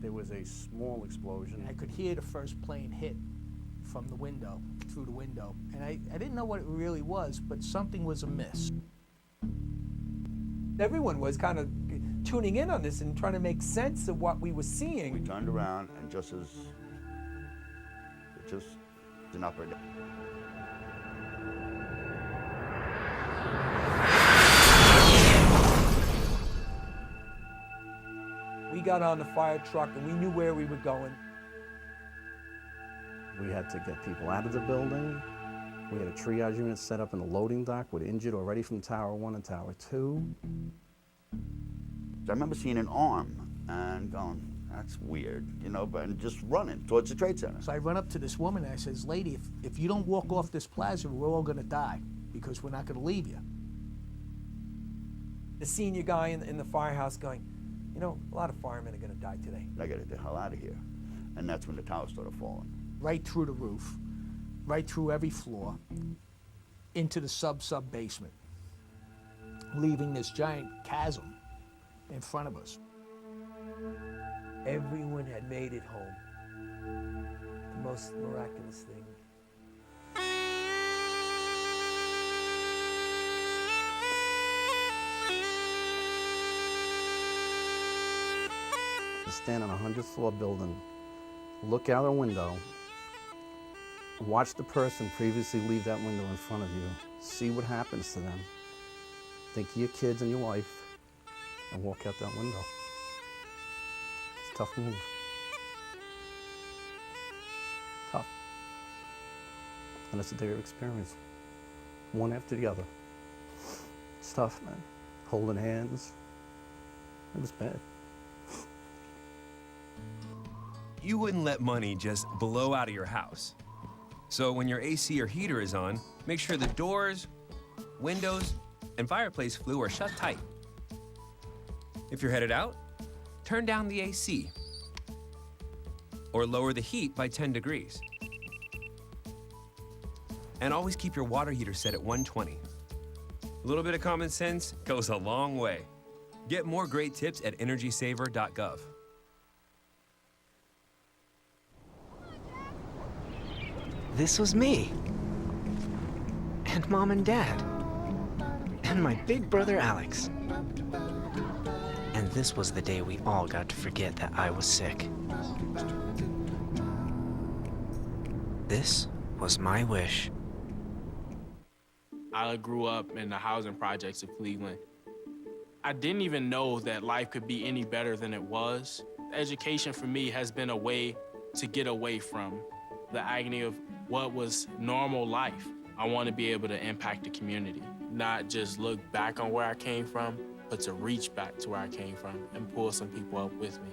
There was a small explosion. I could hear the first plane hit from the window, through the window. And I didn't know what it really was, but something was amiss. Everyone was kind of tuning in on this and trying to make sense of what we were seeing. We turned around, and just an operator. We got on the fire truck and we knew where we were going. We had to get people out of the building. We had a triage unit set up in the loading dock with injured already from Tower 1 and Tower 2. I remember seeing an arm and going, that's weird, and just running towards the Trade Center. So I run up to this woman and I says, lady, if you don't walk off this plaza, we're all gonna die because we're not gonna leave you. The senior guy in the firehouse going, a lot of firemen are gonna die today. I gotta get the hell out of here. And that's when the tower started falling. Right through the roof, right through every floor, into the sub basement, leaving this giant chasm in front of us. Everyone had made it home. The most miraculous thing. To stand on a 100th floor building, look out a window, watch the person previously leave that window in front of you, see what happens to them, think of your kids and your wife, and walk out that window. It's a tough move. Tough. And it's a day of experience, one after the other. It's tough, man. holding hands. It was bad. You wouldn't let money just blow out of your house. So when your AC or heater is on, make sure the doors, windows, and fireplace flue are shut tight. If you're headed out, turn down the AC or lower the heat by 10 degrees. And always keep your water heater set at 120. A little bit of common sense goes a long way. Get more great tips at energysaver.gov. This was me. And Mom and Dad. And my big brother Alex. And this was the day we all got to forget that I was sick. This was my wish. I grew up in the housing projects of Cleveland. I didn't even know that life could be any better than it was. Education for me has been a way to get away from the agony of what was normal life. I want to be able to impact the community, not just look back on where I came from, but to reach back to where I came from and pull some people up with me.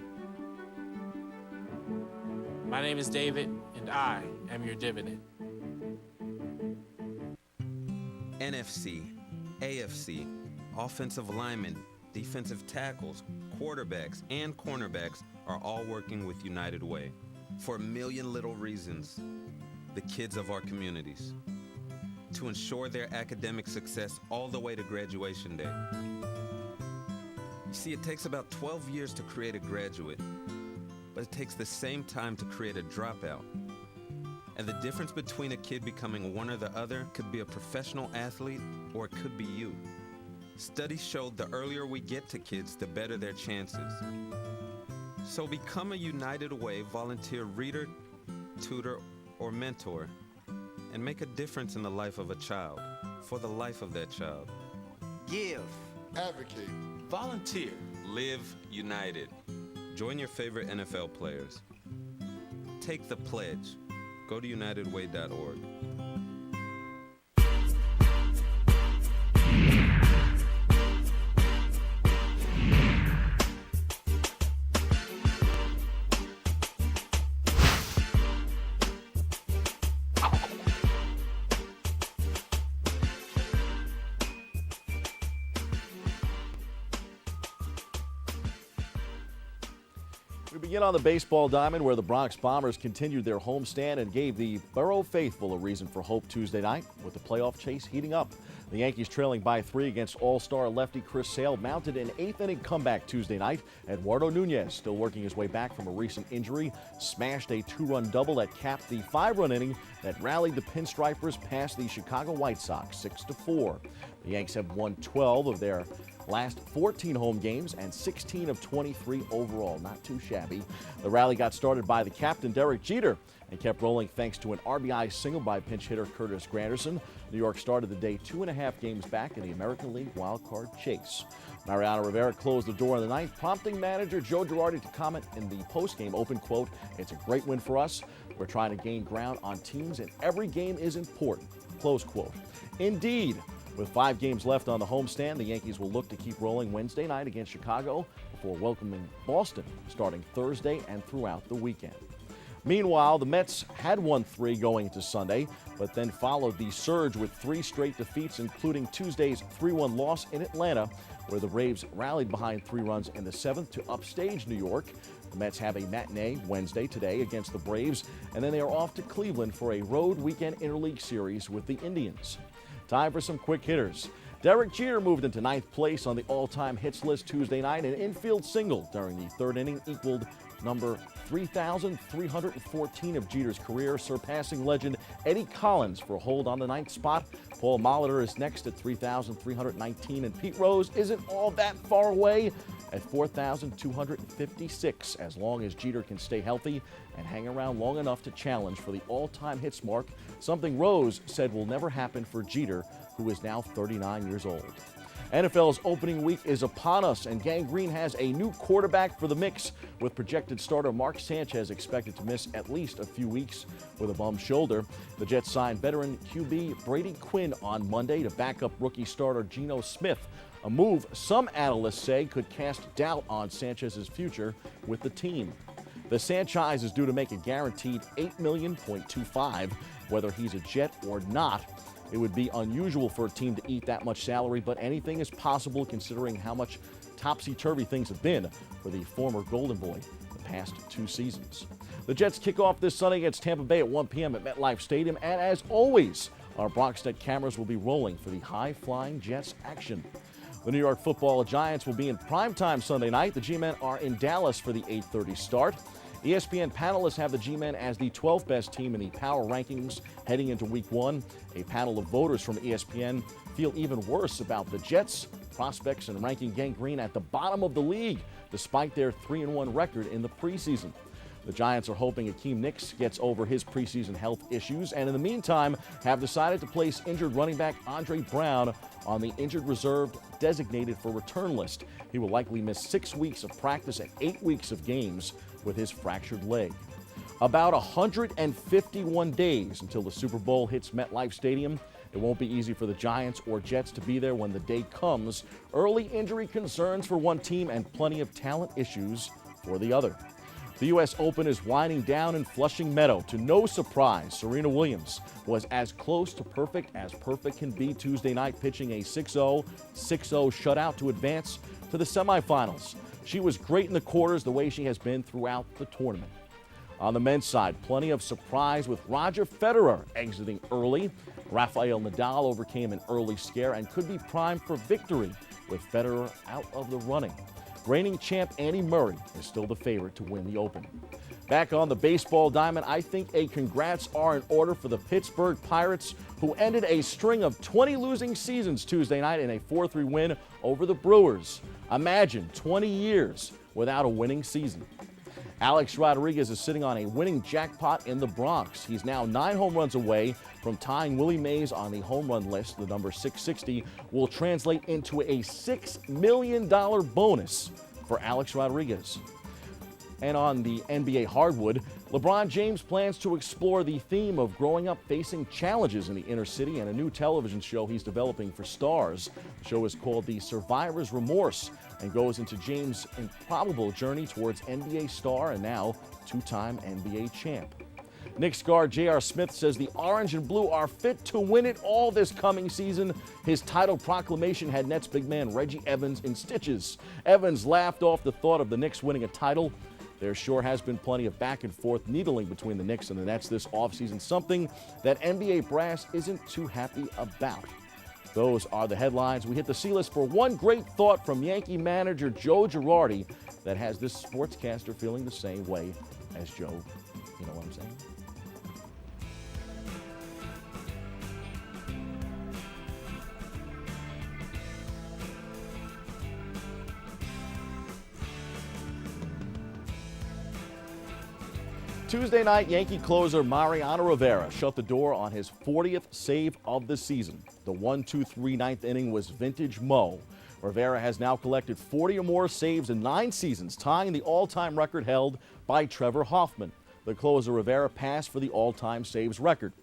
My name is David, and I am your dividend. NFC, AFC, offensive linemen, defensive tackles, quarterbacks, and cornerbacks are all working with United Way for a million little reasons. The kids of our communities, to ensure their academic success all the way to graduation day. You see, it takes about 12 years to create a graduate, but it takes the same time to create a dropout. And the difference between a kid becoming one or the other could be a professional athlete, or it could be you. Studies showed the earlier we get to kids, the better their chances. So become a United Way volunteer reader, tutor, or mentor, and make a difference in the life of a child, for the life of that child. Give. Advocate. Volunteer. Live united. Join your favorite NFL players. Take the pledge. Go to unitedway.org. We begin on the baseball diamond, where the Bronx Bombers continued their homestand and gave the Borough faithful a reason for hope Tuesday night, with the playoff chase heating up. The Yankees trailing by 3 against all-star lefty Chris Sale mounted an 8th-inning comeback Tuesday night. Eduardo Nunez, still working his way back from a recent injury, smashed a 2-run double that capped the 5-run inning that rallied the Pinstripers past the Chicago White Sox 6-4. The Yanks have won 12 of their last 14 home games and 16 of 23 overall. Not too shabby. The rally got started by the captain, Derek Jeter, and kept rolling thanks to an RBI single by pinch hitter Curtis Granderson. New York started the day 2.5 games back in the American League wildcard chase. Mariano Rivera closed the door in the ninth, prompting manager Joe Girardi to comment in the postgame open, quote, "It's a great win for us. We're trying to gain ground on teams, and every game is important," close quote. Indeed. With 5 games left on the homestand, the Yankees will look to keep rolling Wednesday night against Chicago before welcoming Boston starting Thursday and throughout the weekend. Meanwhile, the Mets had won 3 going into Sunday, but then followed the surge with 3 straight defeats, including Tuesday's 3-1 loss in Atlanta, where the Braves rallied behind 3 runs in the 7th to upstage New York. The Mets have a matinee Wednesday today against the Braves, and then they are off to Cleveland for a road weekend interleague series with the Indians. Time for some quick hitters. Derek Jeter moved into 9th place on the all-time hits list Tuesday night. An infield single during the 3rd inning equaled number 3,314 of Jeter's career, surpassing legend Eddie Collins for a hold on the 9th spot. Paul Molitor is next at 3,319, and Pete Rose isn't all that far away at 4,256, as long as Jeter can stay healthy and hang around long enough to challenge for the all-time hits mark, something Rose said will never happen for Jeter, who is now 39 years old. NFL's opening week is upon us, and Gang Green has a new quarterback for the mix, with projected starter Mark Sanchez expected to miss at least a few weeks with a bum shoulder. The Jets signed veteran QB Brady Quinn on Monday to back up rookie starter Geno Smith, a move some analysts say could cast doubt on Sanchez's future with the team. The franchise is due to make a guaranteed $8.25 million, whether he's a Jet or not. It would be unusual for a team to eat that much salary, but anything is possible considering how much topsy-turvy things have been for the former Golden Boy the past 2 seasons. The Jets kick off this Sunday against Tampa Bay at 1 p.m. at MetLife Stadium, and as always, our BronxNet cameras will be rolling for the high-flying Jets action. The New York Football Giants will be in primetime Sunday night. The G-Men are in Dallas for the 8:30 start. ESPN panelists have the G-Men as the 12th best team in the power rankings heading into Week 1. A panel of voters from ESPN feel even worse about the Jets' prospects and ranking Gang Green at the bottom of the league, despite their 3-1 record in the preseason. The Giants are hoping Akeem Nicks gets over his preseason health issues, and in the meantime have decided to place injured running back Andre Brown on the injured reserve designated for return list. He will likely miss 6 weeks of practice and 8 weeks of games with his fractured leg. About 151 days until the Super Bowl hits MetLife Stadium. It won't be easy for the Giants or Jets to be there when the day comes. Early injury concerns for one team and plenty of talent issues for the other. The U.S. Open is winding down in Flushing Meadow. To no surprise, Serena Williams was as close to perfect as perfect can be Tuesday night, pitching a 6-0, 6-0 shutout to advance to the semifinals. She was great in the quarters, the way she has been throughout the tournament. On the men's side, plenty of surprise with Roger Federer exiting early. Rafael Nadal overcame an early scare and could be primed for victory with Federer out of the running. Reigning champ Andy Murray is still the favorite to win the Open. Back on the baseball diamond, I think a congrats are in order for the Pittsburgh Pirates, who ended a string of 20 losing seasons Tuesday night in a 4-3 win over the Brewers. Imagine 20 years without a winning season. Alex Rodriguez is sitting on a winning jackpot in the Bronx. He's now 9 home runs away from tying Willie Mays on the home run list. The number 660 will translate into a $6 million bonus for Alex Rodriguez. And on the NBA hardwood, LeBron James plans to explore the theme of growing up facing challenges in the inner city and a new television show he's developing for Stars. The show is called The Survivor's Remorse and goes into James' improbable journey towards NBA star and now 2-time NBA champ. Knicks guard J.R. Smith says the orange and blue are fit to win it all this coming season. His title proclamation had Nets big man Reggie Evans in stitches. Evans laughed off the thought of the Knicks winning a title. There sure has been plenty of back and forth needling between the Knicks and the Nets this offseason, something that NBA brass isn't too happy about. Those are the headlines. We hit the C-list for one great thought from Yankee manager Joe Girardi that has this sportscaster feeling the same way as Joe. You know what I'm saying? Tuesday night, Yankee closer Mariano Rivera shut the door on his 40th save of the season. The 1-2-3 ninth inning was vintage Mo. Rivera has now collected 40 or more saves in 9 seasons, tying the all-time record held by Trevor Hoffman. The closer Rivera passed for the all-time saves record.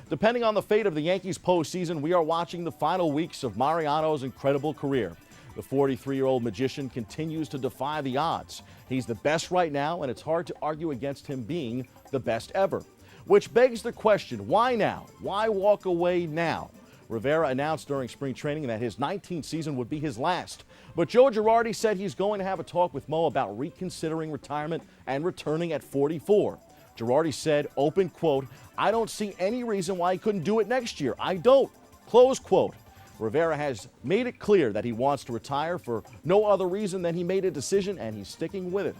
Depending on the fate of the Yankees postseason, we are watching the final weeks of Mariano's incredible career. The 43-year-old magician continues to defy the odds. He's the best right now, and it's hard to argue against him being the best ever. Which begs the question, why now? Why walk away now? Rivera announced during spring training that his 19th season would be his last. But Joe Girardi said he's going to have a talk with Mo about reconsidering retirement and returning at 44. Girardi said, open quote, "I don't see any reason why he couldn't do it next year. I don't," close quote. Rivera has made it clear that he wants to retire for no other reason than he made a decision, and he's sticking with it.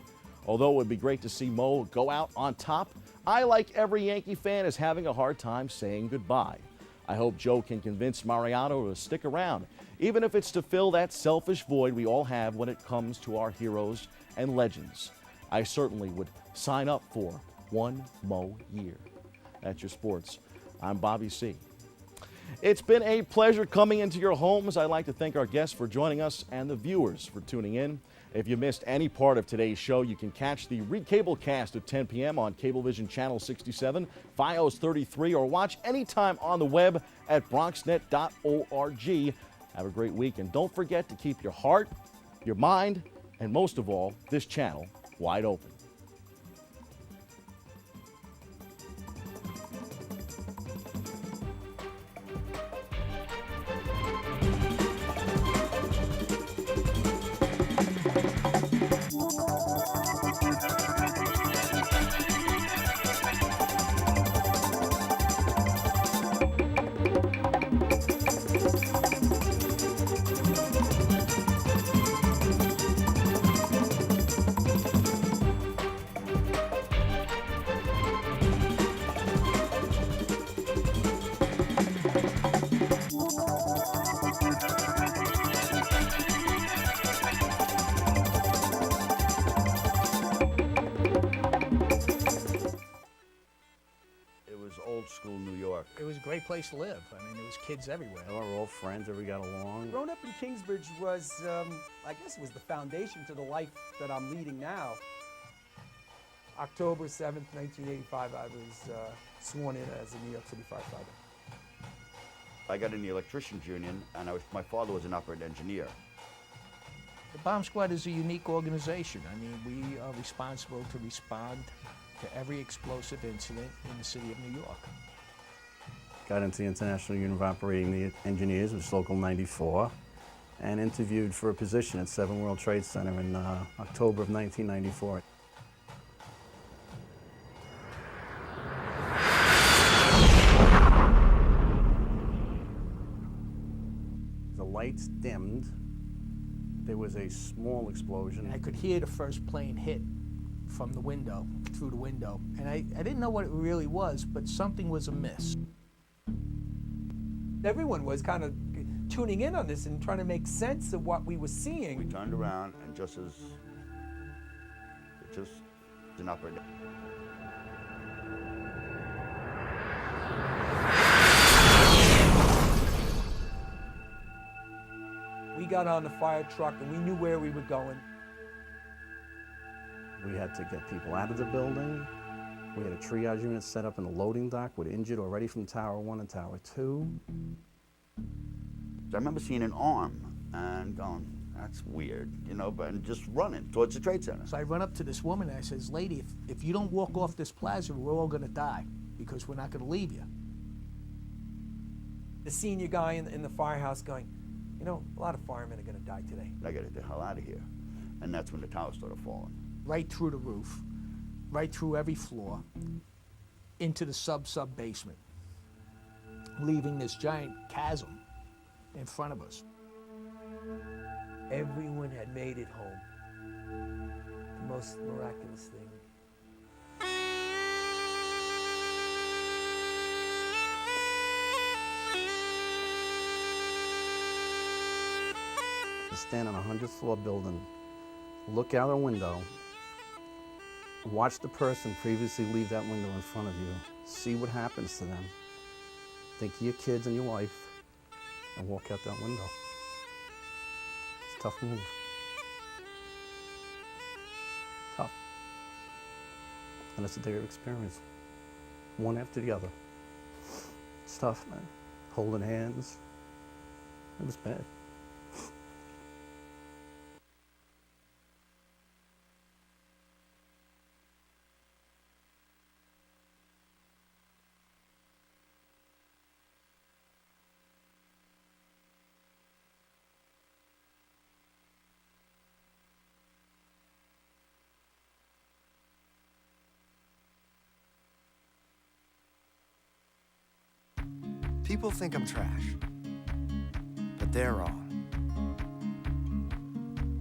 Although it would be great to see Mo go out on top, I, like every Yankee fan, is having a hard time saying goodbye. I hope Joe can convince Mariano to stick around, even if it's to fill that selfish void we all have when it comes to our heroes and legends. I certainly would sign up for one Mo year. That's your sports. I'm Bobby C. It's been a pleasure coming into your homes. I'd like to thank our guests for joining us and the viewers for tuning in. If you missed any part of today's show, you can catch the recablecast at 10 p.m. on Cablevision Channel 67, Fios 33, or watch anytime on the web at bronxnet.org. Have a great week, and don't forget to keep your heart, your mind, and most of all, this channel wide open. Old school New York. It was a great place to live. I mean, there was kids everywhere. They were all friends, everybody got along. Growing up in Kingsbridge was, I guess it was the foundation to the life that I'm leading now. October 7th, 1985, I was sworn in as a New York City firefighter. I got in the electricians union, and my father was an operating engineer. The Bomb Squad is a unique organization. I mean, we are responsible to respond to every explosive incident in the city of New York. Got into the International Union of Operating Engineers, which is Local 94, and interviewed for a position at 7 World Trade Center in October of 1994. The lights dimmed. There was a small explosion. And I could hear the first plane hit from the window, through the window. And I didn't know what it really was, but something was amiss. Everyone was kind of tuning in on this and trying to make sense of what we were seeing. We turned around, and just an operating. We got on the fire truck and we knew where we were going. We had to get people out of the building. We had a triage unit set up in the loading dock with injured already from Tower 1 and Tower 2. I remember seeing an arm and going, that's weird, you know, and just running towards the Trade Center. So I run up to this woman and I says, lady, if you don't walk off this plaza, we're all gonna die because we're not gonna leave you. The senior guy in the firehouse going, you know, a lot of firemen are gonna die today. I gotta get the hell out of here. And that's when the tower started falling. Right through the roof, right through every floor, into the sub basement, leaving this giant chasm in front of us. Everyone had made it home. The most miraculous thing. To stand on a 100th floor building, look out a window, watch the person previously leave that window in front of you, see what happens to them, think of your kids and your wife, and walk out that window. It's a tough move. Tough. And it's a day of experience. One after the other. It's tough, man. Holding hands. It was bad. People think I'm trash, but they're wrong.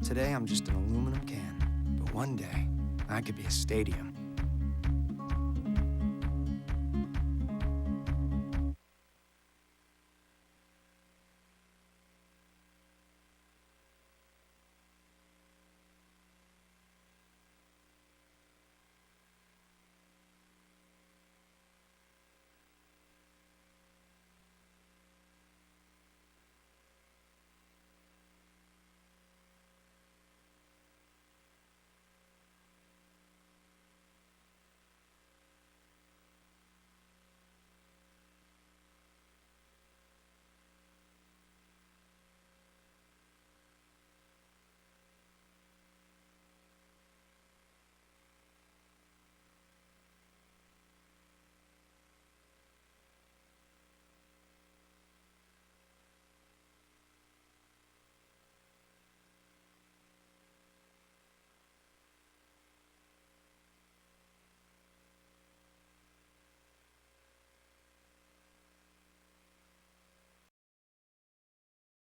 Today I'm just an aluminum can, but one day I could be a stadium.